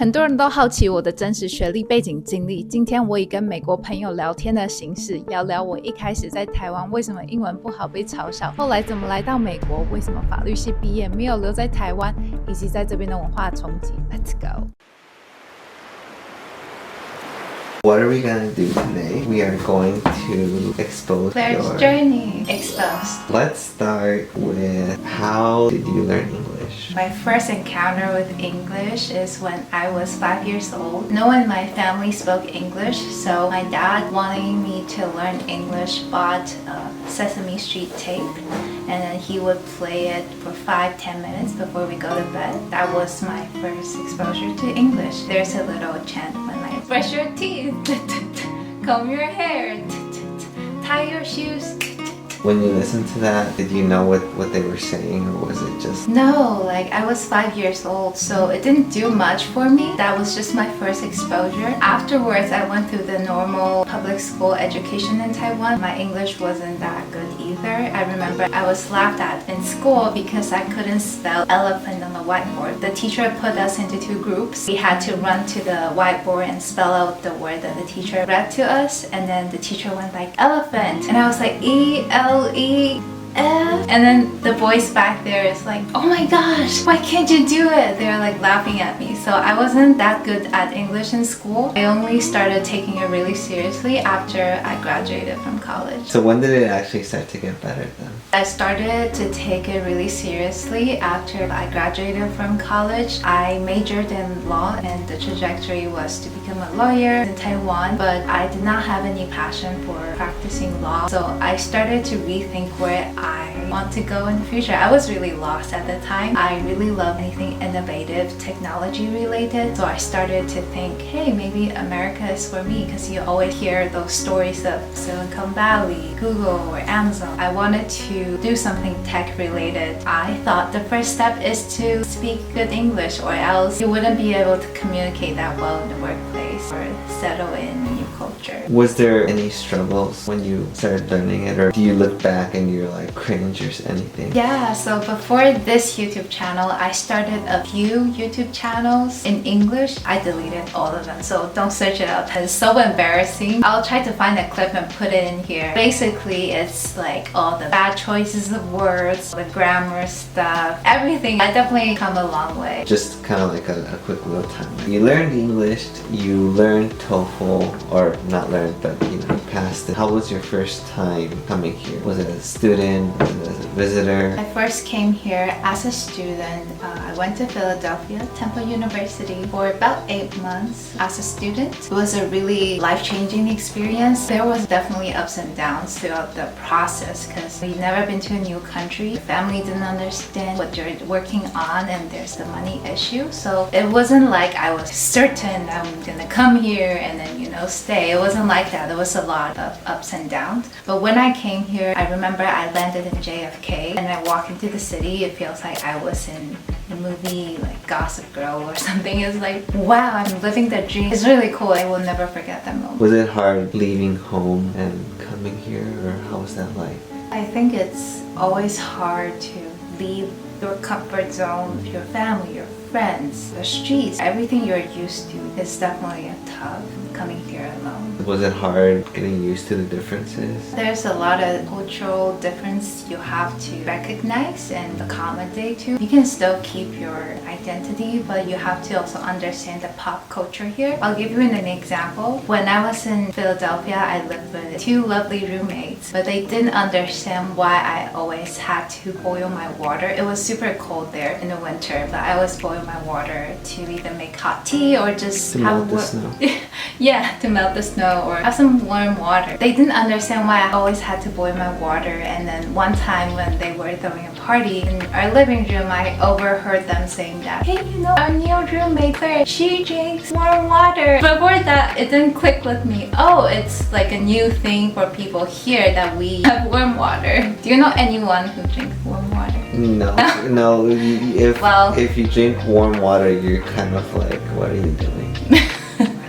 很多人都好奇我的真实学历背景经历，今天我以跟美国朋友聊天的形式，聊聊我一开始在台湾为什么英文不好被嘲笑，后来怎么来到美国，为什么法律系毕业没有留在台湾，以及在这边的文化冲击。Let's go! What are we going to do today? We are going to expose Claire's your journey exposed. Let's start with how did you learn English? My first encounter with English is when I was 5 years old. No one in my family spoke English, so my dad, wanting me to learn English, bought Sesame Street tape, and then he would play it for 5-10 minutes before we go to bed. That was my first exposure to English. There's a little chant when I brush your teeth, comb your hair, tie your shoes. When you listened to that, did you know what they were saying, or was it just... No, like I was 5 years old, so it didn't do much for me. That was just my first exposure. Afterwards, I went through the normal public school education in Taiwan. My English wasn't that good either. I remember I was laughed at in school because I couldn't spell elephant on the whiteboard. The teacher put us into two groups. We had to run to the whiteboard and spell out the word that the teacher read to us, and then the teacher went like elephant, and I was like E-L-E-F, and then the boys back there is like, oh my gosh, why can't you do it? They're like laughing at me. So I wasn't that good at English in school. I only started taking it really seriously after I graduated from college. So when did it actually start to get better then? I started to take it really seriously after I graduated from college. I majored in law, and the trajectory was to become a lawyer in Taiwan, but I did not have any passion for practicing law. So I started to rethink where I want to go in the future. I was really lost at the time. I really love anything innovative, technology related. So I started to think, hey, maybe America is for me, because you always hear those stories of Silicon Valley, Google, or Amazon. I wanted to do something tech related. I thought the first step is to speak good English, or else you wouldn't be able to communicate that well in the workplace or settle in a new culture. Was there any struggles when you started learning it, or do you look back and you're like cringe or anything? Yeah, so before this YouTube channel, I started a few YouTube channels in English. I deleted all of them, so don't search it up because it's so embarrassing. I'll try to find a clip and put it in here. Basically, it's like all the bad choices of words, the grammar stuff, everything. I definitely come a long way. Just kind of like a quick little time. You learned English, you learned TOEFL, or not learned, but you passed it. How was your first time coming here? Was it as a student? Was it as a visitor? I first came here as a student. I went to Philadelphia, Temple University for about 8 months as a student. It was a really life-changing experience. There was definitely ups and downs throughout the process because we've never been to a new country. Family didn't understand what you're working on, and there's the money issue. So it wasn't like I was certain I'm gonna come here and then stay. It wasn't like that. There was a lot of ups and downs. But when I came here, I remember I landed in JFK and I walked into the city. It feels like I was in a movie like Gossip Girl or something. It's like, wow, I'm living the dream. It's really cool. I will never forget that moment. Was it hard leaving home and coming here, or how was that like? I think it's always hard to leave your comfort zone, your family, your friends, the streets. Everything you're used to is definitely tough coming here alone. Was it hard getting used to the differences? There's a lot of cultural difference you have to recognize and accommodate to. You can still keep your identity, but you have to also understand the pop culture here. I'll give you an example. When I was in Philadelphia, I lived with two lovely roommates, but they didn't understand why I always had to boil my water. It was super cold there in the winter, but I always boil my water to either make hot tea or just to melt the snow. Yeah, to melt the snow or have some warm water. They didn't understand why I always had to boil my water, and then one time when they were throwing a party in our living room, I overheard them saying that, hey, our new roommate Claire, she drinks warm water. Before that, it didn't click with me. Oh, it's like a new thing for people here that we have warm water. Do you know anyone who drinks warm water? No, no. If you drink warm water, you're kind of like, what are you doing?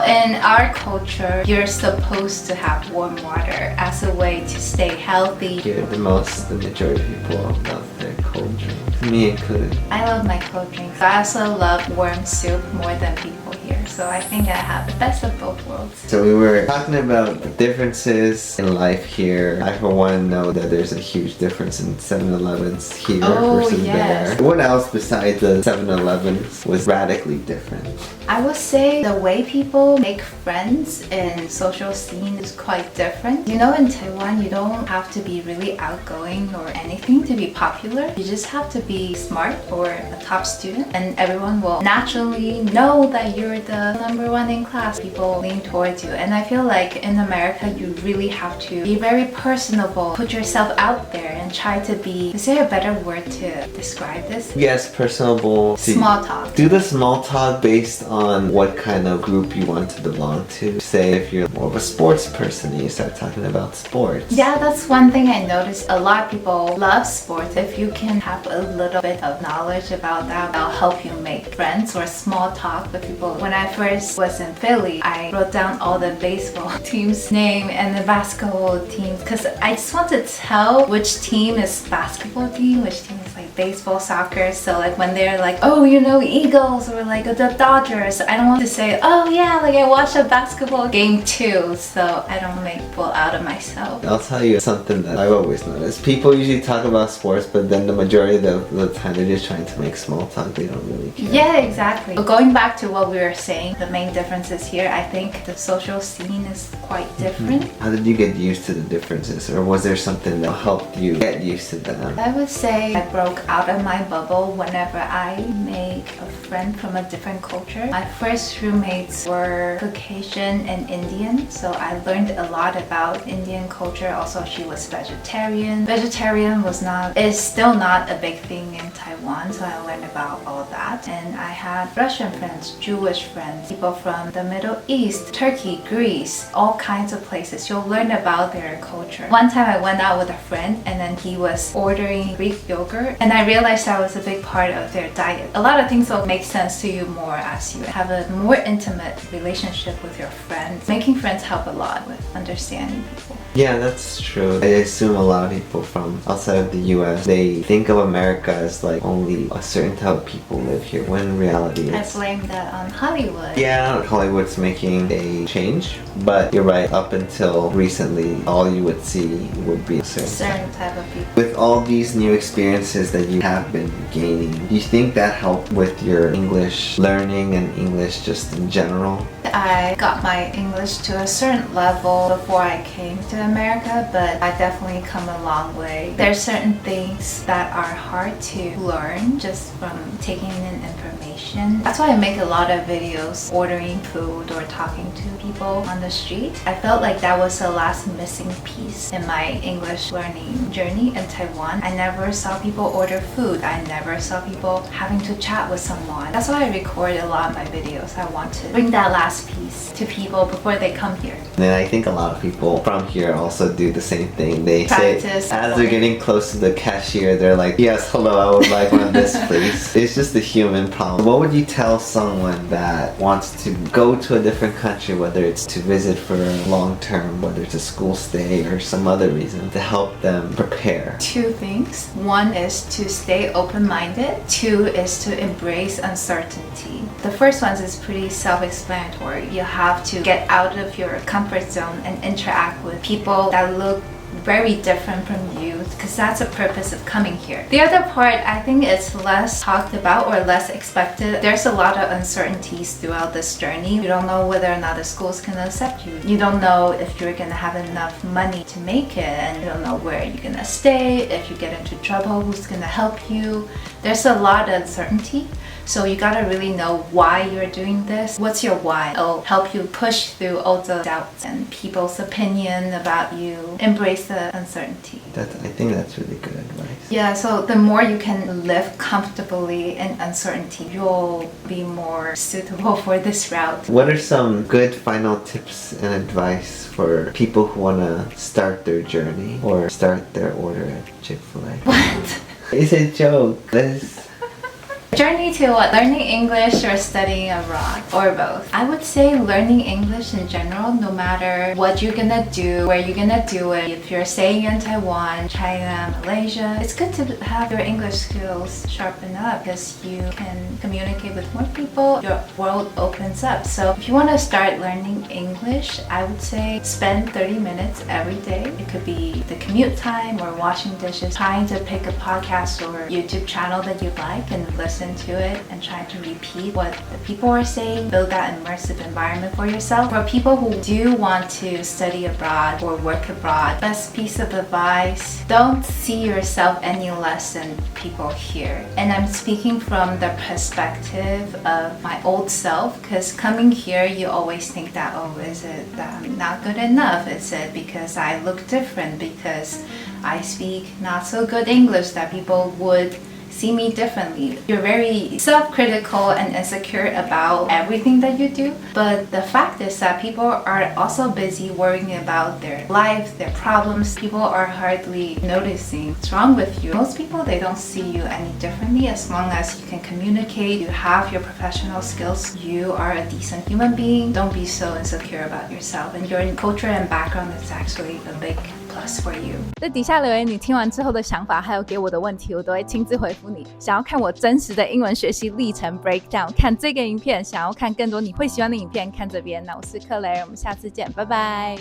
In our culture, you're supposed to have warm water as a way to stay healthy. Here, the majority of people love their cold drinks, me included. I love my cold drinks. I also love warm soup more than people here. So I think I have the best of both worlds. So we were talking about the differences in life here. I for one know that there's a huge difference in 7-Elevens here versus there. What else besides the 7-Elevens was radically different? I would say the way people make friends in social scene is quite different. You know, in Taiwan, you don't have to be really outgoing or anything to be popular. You just have to be smart or a top student, and everyone will naturally know that you're the number one in class. People lean towards you. And I feel like in America, you really have to be very personable, put yourself out there and try to be, is there a better word to describe this? Yes, personable. Small talk. Do the small talk based on what kind of group you want to belong to. Say if you're more of a sports person, you start talking about sports. Yeah, that's one thing I noticed. A lot of people love sports. If you can have a little bit of knowledge about that, that'll help you make friends or small talk with people. When I first was in Philly, I wrote down all the baseball teams' name and the basketball teams because I just want to tell which team is basketball team, which team is like baseball, soccer. So like when they're like, oh, you know, Eagles or like the Dodgers, I don't want to say, oh yeah, like I watched a basketball game too. So I don't make bull out of myself. I'll tell you something that I've always noticed. People usually talk about sports, but then the majority of the time they're just trying to make small talk. They don't really care. Yeah, exactly. But going back to what we were saying, the main differences here, I think the social scene is quite different. How did you get used to the differences, or was there something that helped you get used to them? I would say I broke out of my bubble whenever I make a friend from a different culture. My first roommates were Caucasian and Indian, so I learned a lot about Indian culture. Also, she was vegetarian. Vegetarian is still not a big thing in Taiwan, so I learned about all of that. And I had Russian friends, Jewish friends, people from the Middle East, Turkey, Greece, all kinds of places. You'll learn about their culture. One time I went out with a friend and then he was ordering Greek yogurt, and I realized that was a big part of their diet. A lot of things will make sense to you more as you have a more intimate relationship with your friends. Making friends help a lot with understanding people. Yeah, that's true. I assume a lot of people from outside of the US, they think of America as like only a certain type of people live here, when in reality I it's... blame that on Hollywood. Yeah, Hollywood's making a change, but you're right, up until recently, all you would see would be a Certain type of people. With all these new experiences that you have been gaining, do you think that helped with your English learning and English just in general? I got my English to a certain level before I came to America, but I definitely come a long way. There's certain things that are hard to learn just from taking in information. That's why I make a lot of videos ordering food or talking to people on the street. I felt like that was the last missing piece in my English learning journey in Taiwan. I never saw people order food. I never saw people having to chat with someone. That's why I record a lot of my videos. I want to bring that last piece to people before they come here. And I think a lot of people from here also do the same thing. They say, as they're getting close to the cashier, they're like, yes, hello, I would like one of this, please. It's just a human problem. What would you tell someone that wants to go to a different country, whether it's to visit for a long term, whether it's a school stay or some other reason, to help them prepare? Two things. One is to stay open-minded. Two is to embrace uncertainty. The first one is pretty self-explanatory. You have to get out of your comfort zone and interact with people that look very different from you, because that's the purpose of coming here. The other part, I think it's less talked about or less expected. There's a lot of uncertainties throughout this journey. You don't know whether or not the school's gonna accept you. You don't know if you're gonna have enough money to make it, and you don't know where you're gonna stay. If you get into trouble, who's gonna help you? There's a lot of uncertainty. So you gotta really know why you're doing this. What's your why? It'll help you push through all the doubts and people's opinion about you. Embrace the uncertainty. I think that's really good advice. Yeah, so the more you can live comfortably in uncertainty, you'll be more suitable for this route. What are some good final tips and advice for people who want to start their journey or start their order at Chick-fil-A? What? It's a joke. Journey to what? Learning English or studying abroad? Or both? I would say learning English in general, no matter what you're gonna do, where you're gonna do it. If you're staying in Taiwan, China, Malaysia, it's good to have your English skills sharpened up because you can communicate with more people. Your world opens up. So if you want to start learning English, I would say spend 30 minutes every day. It could be the commute time or washing dishes, trying to pick a podcast or YouTube channel that you like and listen to it and try to repeat what the people are saying. Build that immersive environment for yourself. For people who do want to study abroad or work abroad, best piece of advice, don't see yourself any less than people here. And I'm speaking from the perspective of my old self, because coming here you always think that, oh, is it that I'm not good enough? Is it because I look different, because I speak not so good English that people would see me differently? You're very self-critical and insecure about everything that you do, but the fact is that people are also busy worrying about their life, their problems. People are hardly noticing what's wrong with you. Most people, they don't see you any differently. As long as you can communicate, you have your professional skills, you are a decent human being. Don't be so insecure about yourself, and your culture and background is actually a big plus for you. 在底下留言你听完之后的想法，还有给我的问题，我都会亲自回复你。想要看我真实的英文学习历程 breakdown， 看这个影片，想要看更多你会喜欢的影片，看这边。那我是克雷，我们下次见，拜拜。